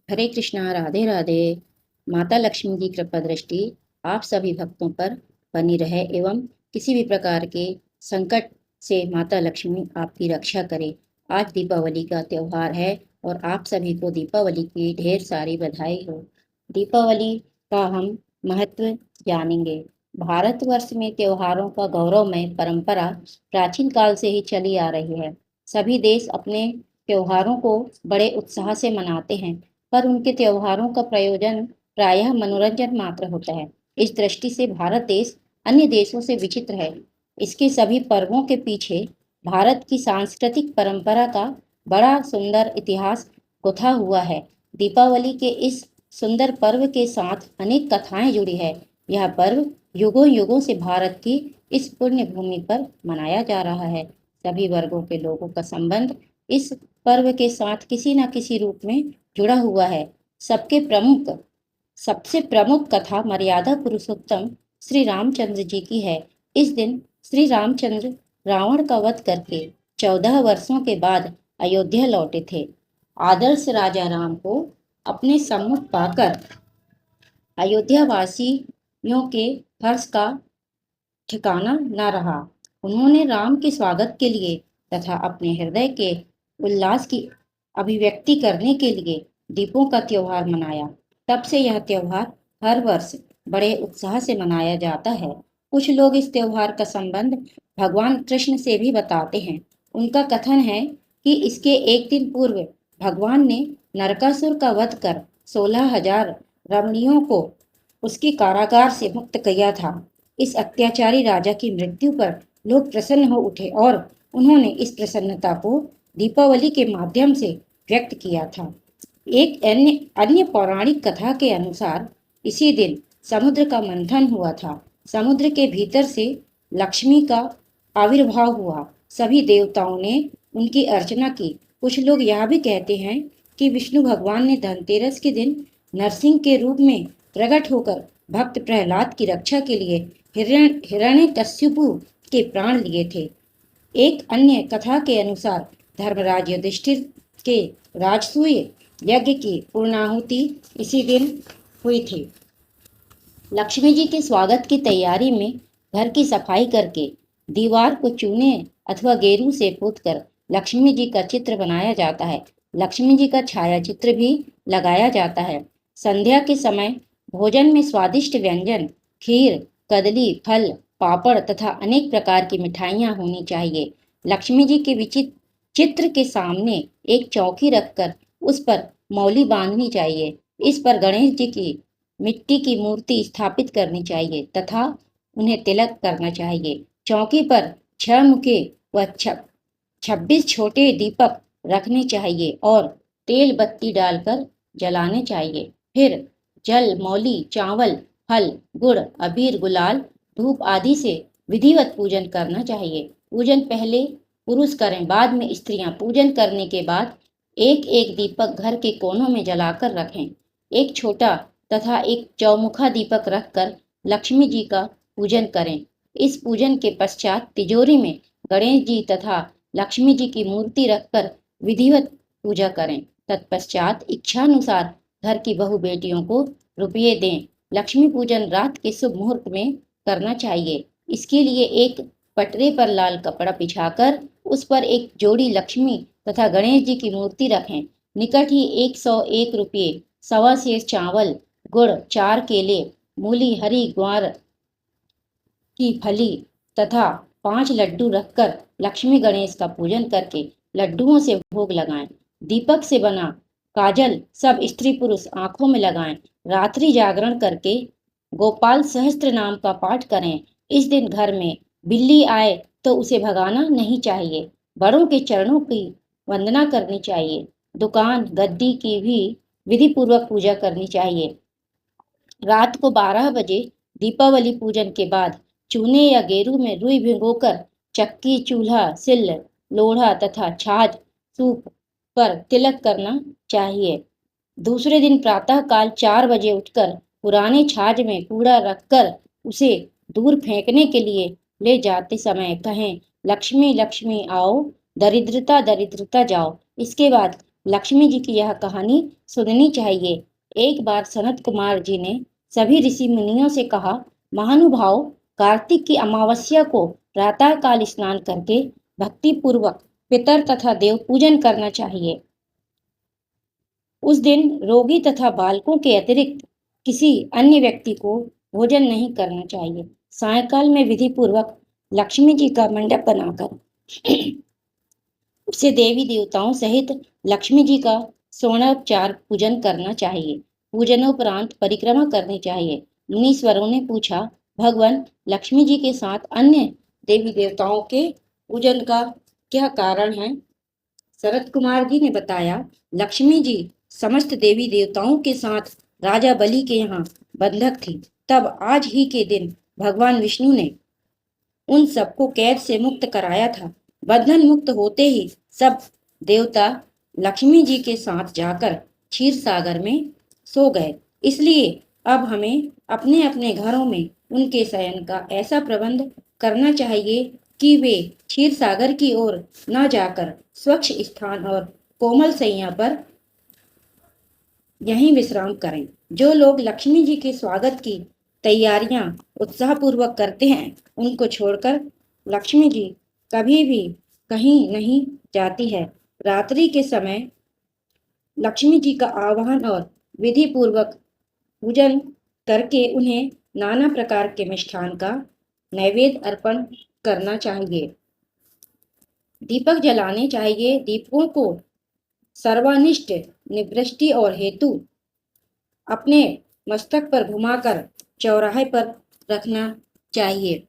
हरे कृष्णा, राधे राधे। माता लक्ष्मी की कृपा दृष्टि आप सभी भक्तों पर बनी रहे एवं किसी भी प्रकार के संकट से माता लक्ष्मी आपकी रक्षा करे। आज दीपावली का त्योहार है और आप सभी को दीपावली की ढेर सारी बधाई हो। दीपावली का हम महत्व जानेंगे। भारतवर्ष में त्योहारों का गौरवमय परंपरा प्राचीन काल से ही चली आ रही है। सभी देश अपने त्योहारों को बड़े उत्साह से मनाते हैं, पर उनके त्योहारों का प्रयोजन प्रायः मनोरंजन मात्र होता है। इस दृष्टि से भारत देश अन्य देशों से विचित्र है। इसके सभी पर्वों के पीछे भारत की सांस्कृतिक परंपरा का बड़ा सुंदर इतिहास गुथा हुआ है। दीपावली के इस सुंदर पर्व के साथ अनेक कथाएं जुड़ी है। यह पर्व युगों युगों से भारत की इस पुण्य भूमि पर मनाया जा रहा है। सभी वर्गों के लोगों का संबंध इस पर्व के साथ किसी न किसी रूप में जुड़ा हुआ है। सबसे प्रमुख कथा मर्यादा पुरुषोत्तम श्री रामचंद्र जी की है। इस दिन श्री रामचंद्र रावण का वध करके 14 वर्षों के बाद अयोध्या लौटे थे। आदर्श राजा राम को अपने सम्मुख पाकर अयोध्या वासियों के हर्ष का ठिकाना न रहा। उन्होंने राम के स्वागत के लिए तथा अपने हृदय के उल्लास की अभिव्यक्ति करने के लिए दीपों का त्योहार मनाया। तब से यह त्योहार हर वर्ष बड़े उत्साह से मनाया जाता है। कुछ लोग इस त्योहार का संबंध भगवान कृष्ण से भी बताते हैं। उनका कथन है कि इसके एक दिन पूर्व भगवान ने नरकासुर का वध कर 16,000 रमणियों को उसके कारागार से मुक्त किया था। इस अत्याचारी राजा की मृत्यु पर लोग प्रसन्न हो उठे और उन्होंने इस प्रसन्नता को दीपावली के माध्यम से व्यक्त किया था। एक अन्य पौराणिक कथा के अनुसार इसी दिन समुद्र का मंथन हुआ था। समुद्र के भीतर से लक्ष्मी का आविर्भाव हुआ। सभी देवताओं ने उनकी अर्चना की। कुछ लोग यह भी कहते हैं कि विष्णु भगवान ने धनतेरस के दिन नरसिंह के रूप में प्रकट होकर भक्त प्रहलाद की रक्षा के लिए हिरण्यकश्यपु के प्राण लिए थे। एक अन्य कथा के अनुसार धर्मराज युधिष्ठिर के राजसूय यज्ञ की पूर्णाहुति इसी दिन हुई थी। लक्ष्मी जी के स्वागत की तैयारी में घर की सफाई करके दीवार को चूने अथवा गेरू से पोतकर लक्ष्मी जी का चित्र बनाया जाता है। लक्ष्मी जी का छाया चित्र भी लगाया जाता है। संध्या के समय भोजन में स्वादिष्ट व्यंजन, खीर, कदली, फल, पापड़ तथा अनेक प्रकार की मिठाइयाँ होनी चाहिए। लक्ष्मी जी के विचित्र चित्र के सामने एक चौकी रखकर उस पर मौली बांधनी चाहिए। इस पर गणेश जी की मिट्टी की मूर्ति स्थापित करनी चाहिए तथा उन्हें तिलक करना चाहिए। चौकी पर 6 मुखे व 26 छोटे दीपक रखने चाहिए और तेल बत्ती डालकर जलाने चाहिए। फिर जल, मौली, चावल, फल, गुड़, अबीर, गुलाल, धूप आदि से विधिवत पूजन करना चाहिए। पूजन पहले पुरुष करें, बाद में स्त्रियां। पूजन करने के बाद एक एक दीपक घर के कोनों में जलाकर रखें। एक छोटा तथा एक चौमुखा दीपक रखकर लक्ष्मी जी का पूजन करें। इस पूजन के पश्चात तिजोरी में गणेश जी तथा लक्ष्मी जी की मूर्ति रखकर विधिवत पूजा करें। तत्पश्चात इच्छानुसार घर की बहू बेटियों को रुपये दें। लक्ष्मी पूजन रात के शुभ मुहूर्त में करना चाहिए। इसके लिए एक पटरे पर लाल कपड़ा बिछाकर उस पर एक जोड़ी लक्ष्मी तथा गणेश जी की मूर्ति रखें। निकट ही 101 रुपये, सवा सेर चावल, गुड़, 4 केले, मूली, हरी ग्वार की फली तथा 5 लड्डू रखकर लक्ष्मी गणेश का पूजन करके लड्डुओं से भोग लगाएं। दीपक से बना काजल सब स्त्री पुरुष आंखों में लगाएं। रात्रि जागरण करके गोपाल सहस्त्र नाम का पाठ करें। इस दिन घर में बिल्ली आए तो उसे भगाना नहीं चाहिए। बड़ों के चरणों की वंदना करनी चाहिए। दुकान गद्दी की भी विधि पूर्वक पूजा करनी चाहिए। रात को 12 बजे दीपावली पूजन के बाद चूने या गेरू में रुई भिगोकर चक्की, चूल्हा, सिल, लोढ़ा तथा छाछ सूप पर तिलक करना चाहिए। दूसरे दिन प्रातः काल 4 बजे उठकर पुराने छाछ में कूड़ा रखकर उसे दूर फेंकने के लिए ले जाते समय कहें, लक्ष्मी लक्ष्मी आओ, दरिद्रता दरिद्रता जाओ। इसके बाद लक्ष्मी जी की यह कहानी सुननी चाहिए। एक बार सनत कुमार जी ने सभी ऋषि मुनियों से कहा, महानुभाव, कार्तिक की अमावस्या को प्रातःकाल स्नान करके भक्ति पूर्वक पितर तथा देव पूजन करना चाहिए। उस दिन रोगी तथा बालकों के अतिरिक्त किसी अन्य व्यक्ति को भोजन नहीं करना चाहिए। सायंकाल में विधि पूर्वक लक्ष्मी जी का मंडप बनाकर उसे देवी देवताओं सहित लक्ष्मी जी का सोनापचार पूजन करना चाहिए। पूजनोपरांत परिक्रमा करनी चाहिए। मुनीश्वरों ने पूछा, भगवान लक्ष्मी जी के साथ अन्य देवी देवताओं के पूजन का क्या कारण है? शरत कुमार जी ने बताया, लक्ष्मी जी समस्त देवी देवताओं के साथ राजा बलि के यहाँ बंधक थी। तब आज ही के दिन भगवान विष्णु ने उन सबको कैद से मुक्त कराया था। बंधन मुक्त होते ही सब देवता लक्ष्मी जी के साथ जाकर क्षीर सागर में सो गए। इसलिए अब हमें अपने अपने घरों में उनके शयन का ऐसा प्रबंध करना चाहिए कि वे क्षीर सागर की ओर न जाकर स्वच्छ स्थान और कोमल शैया पर यहीं विश्राम करें। जो लोग लक्ष्मी जी के स्वागत की तैयारियां उत्साहपूर्वक करते हैं, उनको छोड़कर लक्ष्मी जी कभी भी कहीं नहीं जाती है। रात्रि के समय लक्ष्मी जी का आवाहन और विधि पूर्वक पूजन करके उन्हें नाना प्रकार के मिष्ठान का नैवेद्य अर्पण करना चाहिए। दीपक जलाने चाहिए। दीपों को सर्वनिष्ठ निवृत्ति और हेतु अपने मस्तक पर घुमाकर चौराहे पर रखना चाहिए।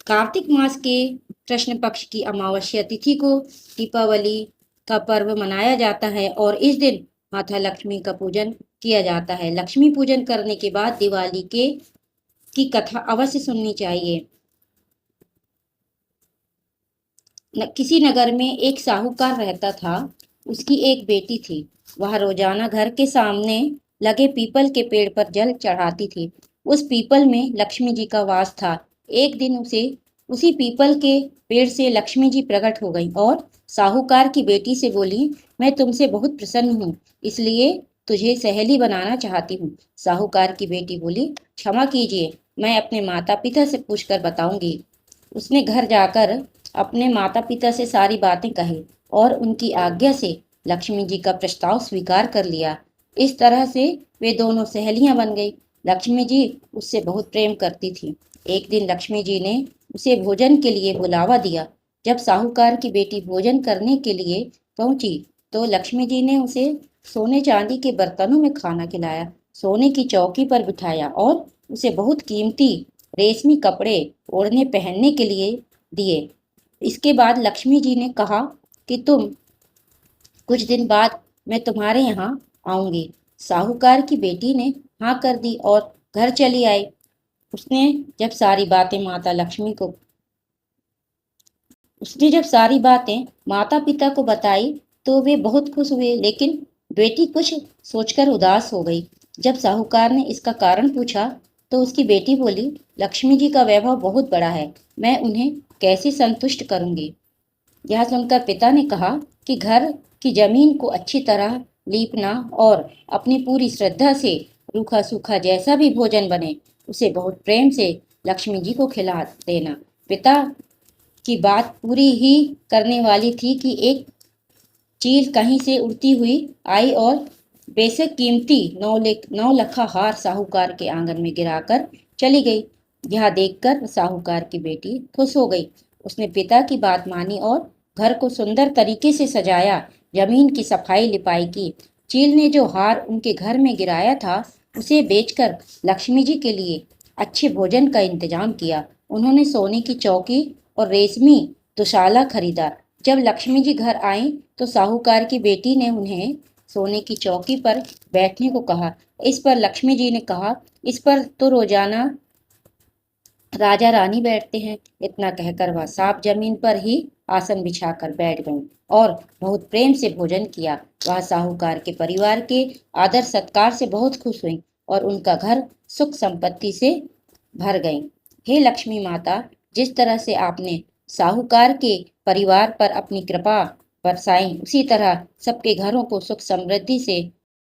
कार्तिक मास के कृष्ण पक्ष की अमावस्या तिथि को दीपावली का पर्व मनाया जाता है और इस दिन माता लक्ष्मी का पूजन किया जाता है। लक्ष्मी पूजन करने के बाद दिवाली की कथा अवश्य सुननी चाहिए। किसी नगर में एक साहूकार रहता था। उसकी एक बेटी थी। वह रोजाना घर के सामने लगे पीपल के पेड़ पर जल चढ़ाती थी। उस पीपल में लक्ष्मी जी का वास था। एक दिन उसी पीपल के पेड़ से लक्ष्मी जी प्रकट हो गई और साहूकार की बेटी से बोली, मैं तुमसे बहुत प्रसन्न हूँ, इसलिए तुझे सहेली बनाना चाहती हूँ। साहूकार की बेटी बोली, क्षमा कीजिए, मैं अपने माता पिता से पूछकर बताऊंगी। उसने घर जाकर अपने माता पिता से सारी बातें कही और उनकी आज्ञा से लक्ष्मी जी का प्रस्ताव स्वीकार कर लिया। इस तरह से वे दोनों सहेलियां बन गई। लक्ष्मी जी उससे बहुत प्रेम करती थी। एक दिन लक्ष्मी जी ने उसे भोजन के लिए बुलावा दिया। जब साहूकार की बेटी भोजन करने के लिए पहुंची तो लक्ष्मी जी ने उसे सोने चांदी के बर्तनों में खाना खिलाया, सोने की चौकी पर बिठाया और उसे बहुत कीमती रेशमी कपड़े ओढ़ने पहनने के लिए दिए। इसके बाद लक्ष्मी जी ने कहा कि कुछ दिन बाद मैं तुम्हारे यहाँ आऊंगी। साहूकार की बेटी ने हाँ कर दी और घर चली आई। उसने जब सारी बातें माता पिता को बताई तो वे बहुत खुश हुए, लेकिन बेटी कुछ सोचकर उदास हो गई। जब साहूकार ने इसका कारण पूछा तो उसकी बेटी बोली, लक्ष्मी जी का वैभव बहुत बड़ा है, मैं उन्हें कैसे संतुष्ट करूंगी। यह सुनकर पिता ने कहा कि घर की जमीन को अच्छी तरह लीपना और अपनी पूरी श्रद्धा से रूखा सूखा जैसा भी भोजन बने उसे बहुत प्रेम से लक्ष्मी जी को खिला देना। पिता की बात पूरी ही करने वाली थी कि एक चील कहीं से उड़ती हुई आई और बेशक कीमती 9 लखा हार साहूकार के आंगन में गिराकर चली गई। यह देखकर साहूकार की बेटी खुश हो गई। उसने पिता की बात मानी और घर को सुंदर तरीके से सजाया, जमीन की सफाई लिपाई की। चील ने जो हार उनके घर में गिराया था उसे बेचकर लक्ष्मी जी के लिए अच्छे भोजन का इंतजाम किया। उन्होंने सोने की चौकी और रेशमी दुशाला खरीदा। जब लक्ष्मी जी घर आई तो साहूकार की बेटी ने उन्हें सोने की चौकी पर बैठने को कहा। इस पर लक्ष्मी जी ने कहा, इस पर तो रोजाना राजा रानी बैठते हैं। इतना कहकर वह साफ जमीन पर ही आसन बिछाकर बैठ गईं और बहुत प्रेम से भोजन किया। वह साहूकार के परिवार के आदर सत्कार से बहुत खुश हुई और उनका घर सुख संपत्ति से भर गई। हे लक्ष्मी माता, जिस तरह से आपने साहूकार के परिवार पर अपनी कृपा बरसाई। उसी तरह सबके घरों को सुख समृद्धि से